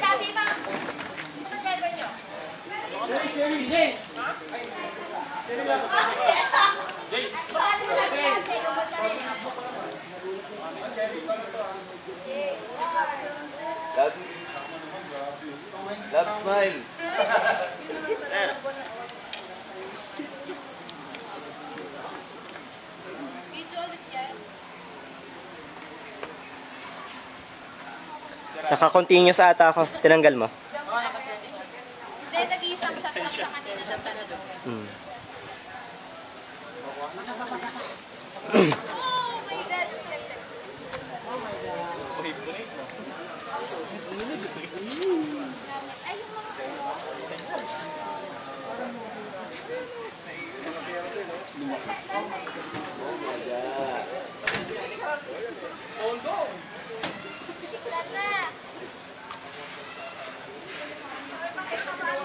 Sabi ba? Ano driver nyo? Jay! Love smile. Naka-continuous ata ako. Tinanggal mo? Hindi, nag-iisang shot lang siya kanina ng tanado. Oh my God!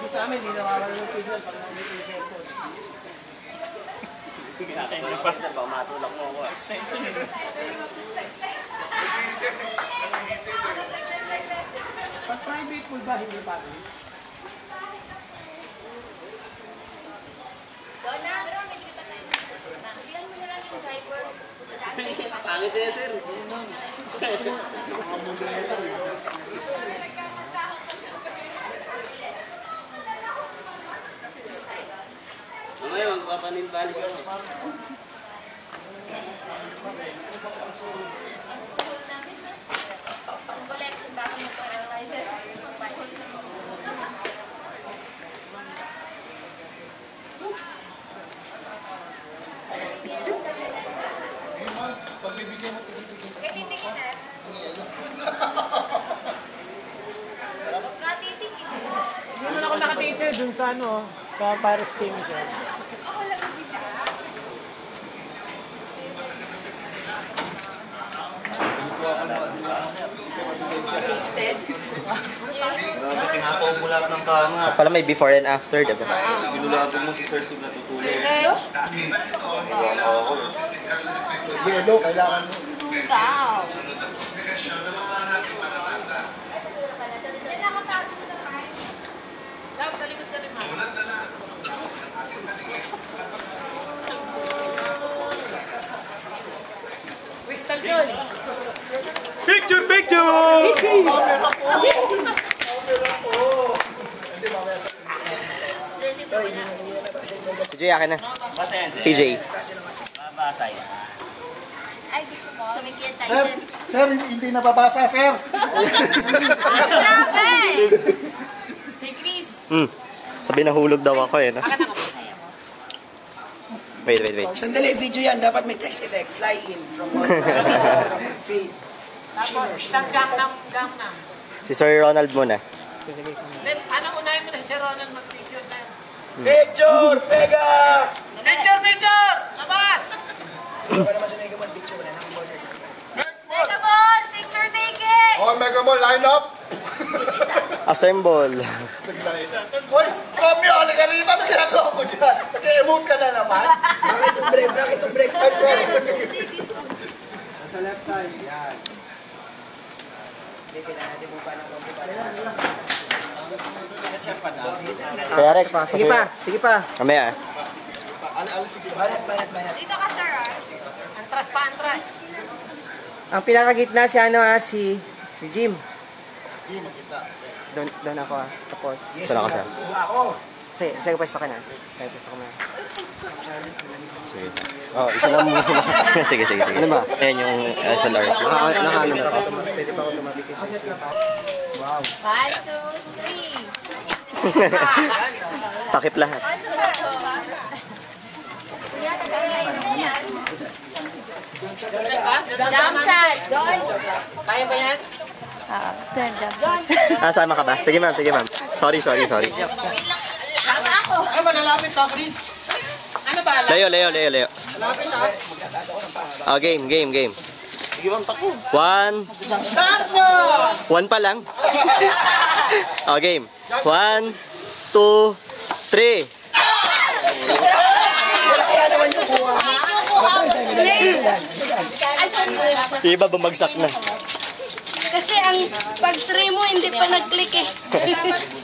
Sa amin, hindi nakakaroon ng signal pag nandito yung cellphone. Sige natin yung pa. Baka matulak mo ako. Extension eh. Pag private pool ba, hindi pa rin? Pangit eh, sir. Mamaya, magpapanin-balis ako. Pagbibigyan mo, Titigin na. Huwag ka titigin. Hindi naman ako nakatingin dun sa ano, sa Paris team siya. Ako lang ang kita. Grabe, tinakaw mo lahat ng kama. Pala may before and after, diba? Binulabog mo si Sir Sub na tutulog. Yelo, kailangan mo. Daw. Nakatago mo na pa. Love, sa likod ka rin, ma. Crystal Joy! Picture, picture! Si Jay, akin na. Basta yan, Si Jay. Babasa yan. Ay, gusto mo? Tumikit tayo Sir, dyan. sir, hindi nababasa, sir. Grabe! Hey, Chris! Sabi nahulog daw ako eh. No? Baka nakapasaya mo. Wait. Sandali, video yan. Dapat may text effect. Fly in from one feed. Tapos, isang gangnam. Si Sir Ronald muna. Then, ano unahin mo na si Ronald mag-picture sa'yo? Picture! Mega! Picture! Labas! Sino ka naman sa Mega Mall picture? Wala nang boses. Mega Ball! Picture making! Oh, Mega Mall, line up. Assemble. Boy, Romeo, halika rito. Ano ginagawa mo dyan? Nag-emote ka na naman. Bracket to break. Ay, sorry. Sa left side. Yan. Hindi, kailangan natin mo pa ng computer. Kaya Rex, Sige pa. Mamaya. Banat. Dito ka, sir, ah. Antras pa, antras! Ang pinakagitna si Jim. Doon ako Tapos, Yes, Saan ako, sir? Ako. sige, pwesto ka na. Sige. Oh, isa lang muna. sige. Ano ba? Ayan yung SLR. Nakaano na ako. Pwede pa ako lumapit kay Sisi. Wow. 1, 2, 3. Takip lahat. Jump shot! Join! Kaya ba yan? Send up. Join! Sama ka ba? Sige ma'am. Sorry. Ako! Ay, malalapit ka, Chris. Ano ba? Leo. Malapit ka. Oh, game. Sige bang takbo. 1. Start na! 1 pa lang. Oh, game. 1, 2, 3. kukuha. Yung iba bumagsak na. Kasi ang pag 3 mo, hindi pa nag-click eh.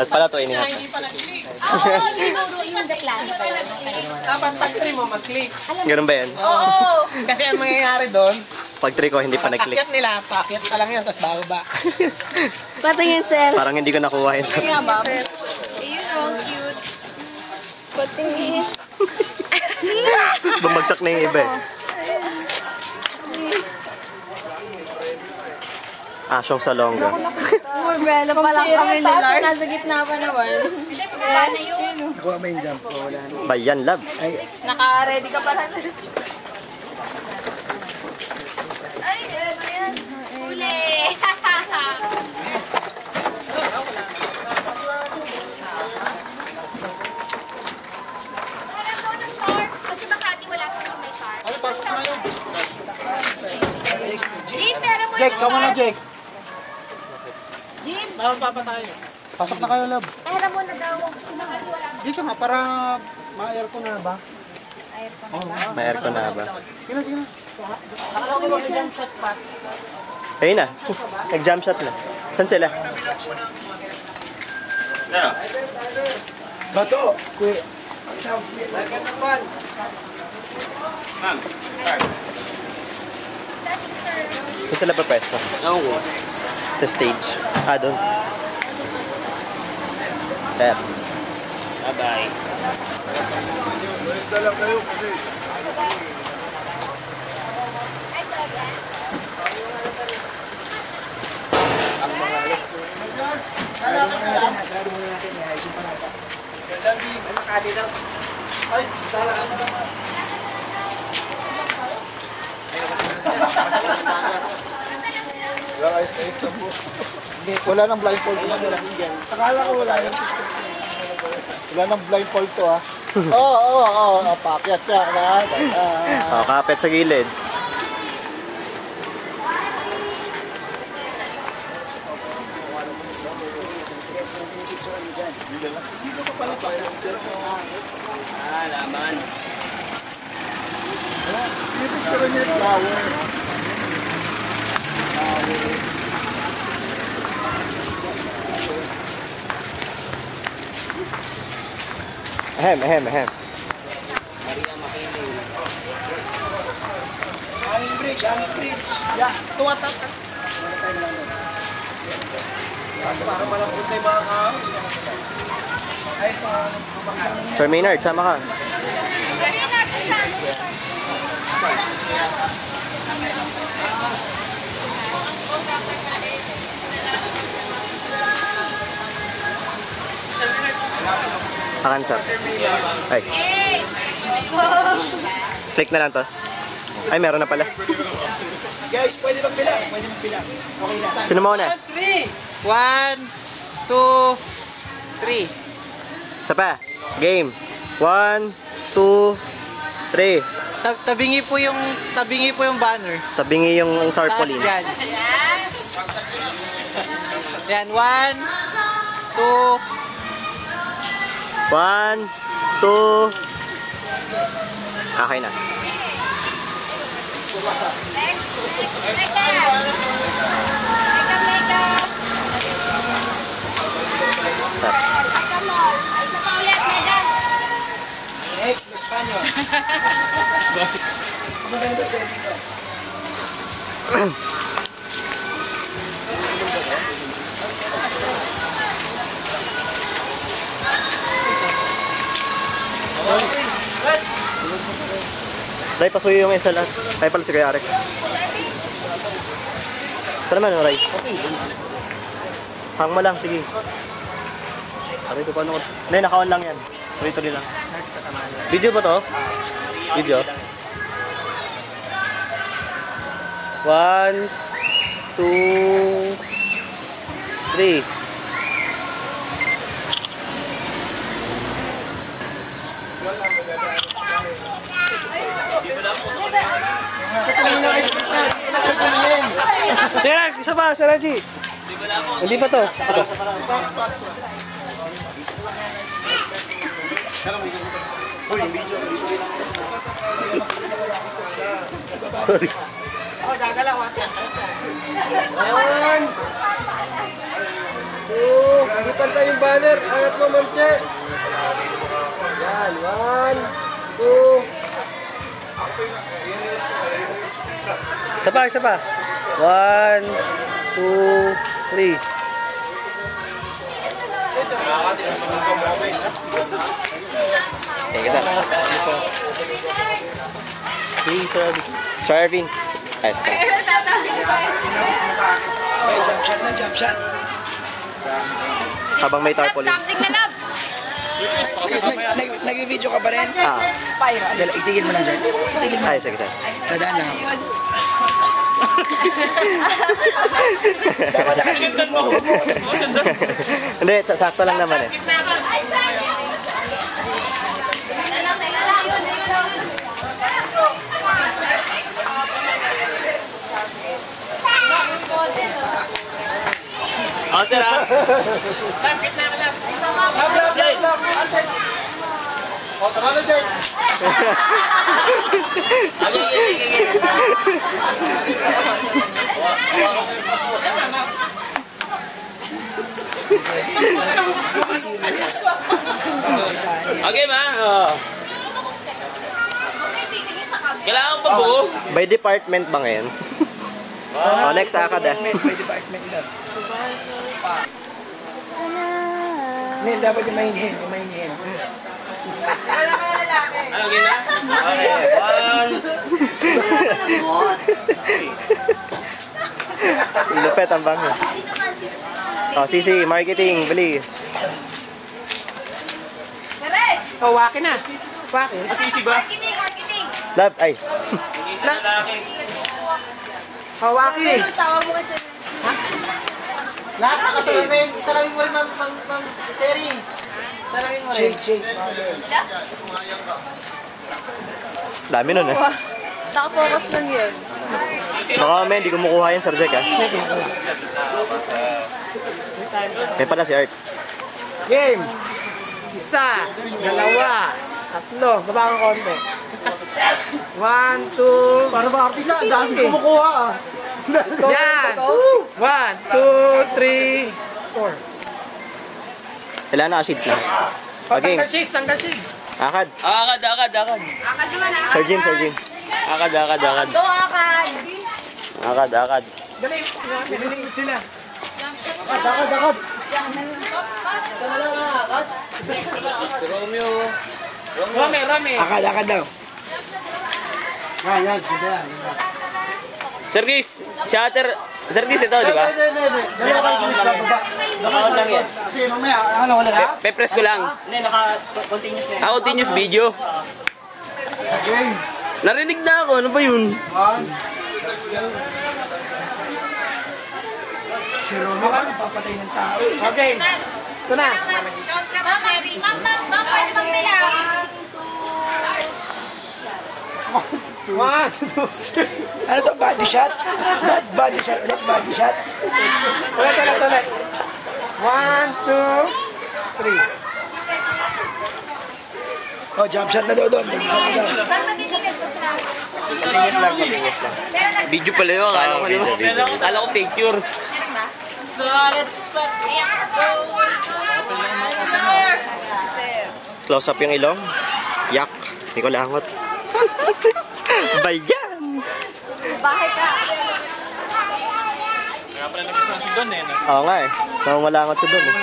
At pala to inihat. Oo, yung the plan. Dapat pas rin mo mag-click. Ganun ba yan? Oo. Kasi ang mangyayari doon, Pag 3 ko hindi pa nag-click. pakyat nila, pakyat pa lang yan, tapos bababa. Patingin, Sel. Parang hindi ko nakuha yun sa... Ayun, oh, cute. Patingin. Bumagsak na yung iba eh. Asyong salongga. Umbrella pa lang kami ni Lars. Nasa gitna pa naman. Nakuha mo yung jump ko. Wala na. Bayan lab. Naka-ready ka pala. Ay, ano yan? Uli! Kasi Makati wala kang may car. Ano, pasok na kayo. Jeep, pero mo Jake, kamo na, Jake. Jeep, Bababa pa tayo. Pasok na kayo, love. pera mo na daw. Kasi Makati wala kang Dito nga, para ma-aircon na ba? May aircon na ba? Sige na, sige na. Ayun na. Nag-jump shot na. Saan sila? Ano? Bato! Ma'am. Saan sila pa pwesto? Ewan ko. Sa stage. Ah, doon. There. Bye-bye. Wala nang blindfold. Akala ko wala yung wala nang blindfold to, ha? Oo, pakyat ka. Oh, kapit sa gilid. Ah, laman. Pero niya flower. Ahem. Hanging bridge, hanging bridge. Tuwatak. Para malambot na yung mga kao. Sir Maynard, sama ka. Akan sir. Ay. Click na lang to. Ay, meron na pala. Guys, pwede magbilang. Pwede magbilang. Okay na. Sino mo na? 1, 2, 3. Isa pa. Game. 1, 2, 3. Tabingi po yung banner. Tabingi yung Taas tarpaulin. yan. Yan, 1, 2, 1, 2. Okay na. Next, Los Paños. Maganda sa dito. Ray, pasuyo yung isa lahat. Ay pala si Kuya Arex. Ito naman, Ray. Hang mo lang, sige. Aray ko paano ko. Hindi, naka-on lang yan. Tuloy-tuloy lang. Video ba to? Video? 1, 2, 3. Teka, isa pa, Sir Reggie. Hindi pa to. Ito. Uy, yung video. Sorry. Ako gagalaw ha. One. Two. Lipat tayo yung banner. Angat mo, Mamche. Yan. One. Two. Isa pa. 1, 2, 3. Thank you, sir. Sir Arvin. Ay, Okay, jump shot na, jump shot. habang may tarpaulin. Something na love. Nag-video ka pa rin? Spiral. Dala, itigil mo lang dyan. Itigil mo. Ay, sige, sir. Dadaan lang ako. Dapat nakasundan mo. Hindi, sakto lang naman eh. Ay, sayang. Oh, sir, ah. Lapit na lang. O, tara na, Jay. Okay, ma. Oh. Kailangan pa buo. By department ba ngayon? Oh, next akad ah. May department na. Nel, dapat yung main hand. Ano, okay na? Okay, 1. Lupet ang bango. Oh, Sisi, marketing, bilis. Oh, wakin na. Wakin. Masisi ba? Marketing. Love, ay. Isa na lalaki. Oh, wakin. Tawa mo kasi. Lahat na kasalamin. Isalamin mo rin, Ma'am Cherry. Isalamin mo rin. Shades, mga girls. Dami nun eh. Naka-focus lang yun. Baka may hindi kumukuha yun, Sir Jack ah. May pala si Art. Game. Isa, dalawa, tatlo. Baba ka konti. 1, 2. Para ba artista? Ang dami kumukuha ah. Yan. 1, 2, 3, 4. Kailangan naka-sheets na. Okay, Tanggal shades, tanggal shades. akad. Akad. Akad naman ah. Sir Jim. Akad. Do akad. Akad. Dali, nililiit sila. Dakad. Rame. Akad daw. Yan. Sige yan. Sir Gis, Sir Gis ito, di ba? Dalawa kayo kinis lang baba. Naka-on lang yan. Kasi mamaya, ano wala na? Pe-press ko lang. Hindi, naka-continuous na Continuous video. Game. Narinig na ako. Ano ba yun? Si Romo ka, nagpapatay ng tao. Okay. Ito na. Ma'am, pwede bang nila? 1, 2, Ano to, body shot? Not body shot, not body shot. Ulit. 1, 2, 3. Oh, jump shot na daw doon. Continuous lang. Video pala yun. Akala ko picture. So, let's put Close up yung ilong. Yak. Hindi ko langot. Bayan! Bahay ka. Kaya pala nagustuhan si Don eh. Oo nga eh. Nangungalangot siya doon eh.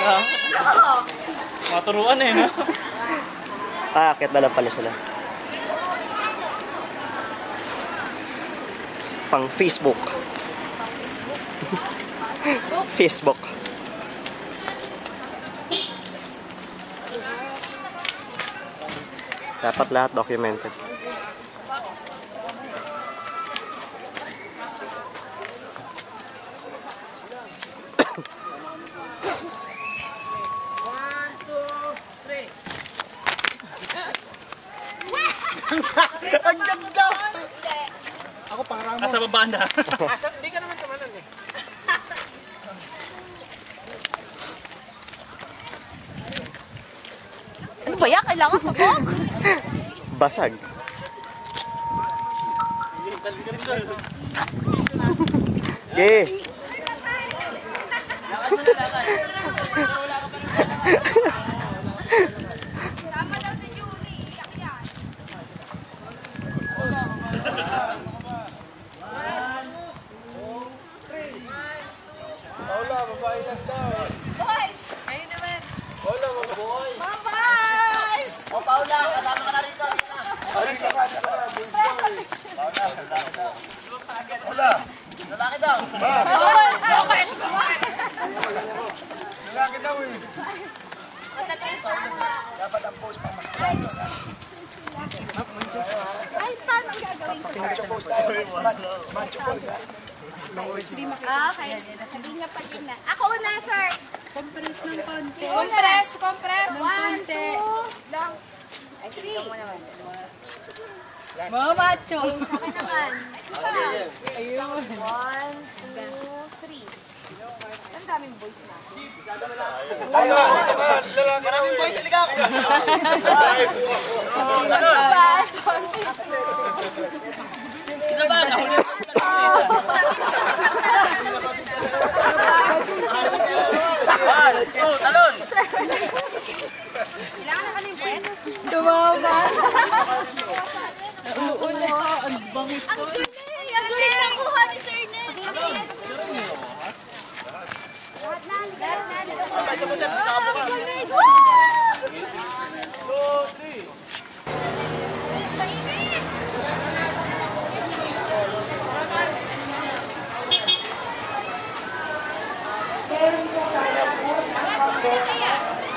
Maturuan eh, no? Ah, akit na lang pala sila. Pang Facebook. Facebook. Dapat lahat documented. Ang ganda! Ako parang mo. Nasa baba na. Hindi ka naman tumalan eh. Ano ba yan? Kailangan sabog. Basag. Okay. Tama daw si Julie. Iyak yan. Boys! Ayun naman. Mga boys! O, Paula, kasama ka na rito. Lalaki daw. Okay. Lalaki daw eh. Dapat ang post pang mas klaro sa Ay, paano ang gagawin ko? macho post tayo. Macho post ha. Okay. Hindi niya pa din na. Ako una, sir. Compress ng konti. Compress. One, 1, 2, lang. 3. Mga macho. Sa akin naman. Ayun. 1, 2, 3. Ang daming boys na. Maraming boys, halika. Isa ba? Nahuli. Talon! Kailangan na kami pwede. Dumama. Ang galing! Ang galing nakuha ni Sir Ned.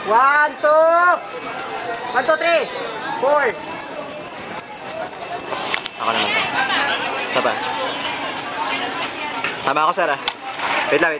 One, two, 1, 2, 3, 4. Ako naman to. Isa pa. Tama ako, sir, ah. Wait lang.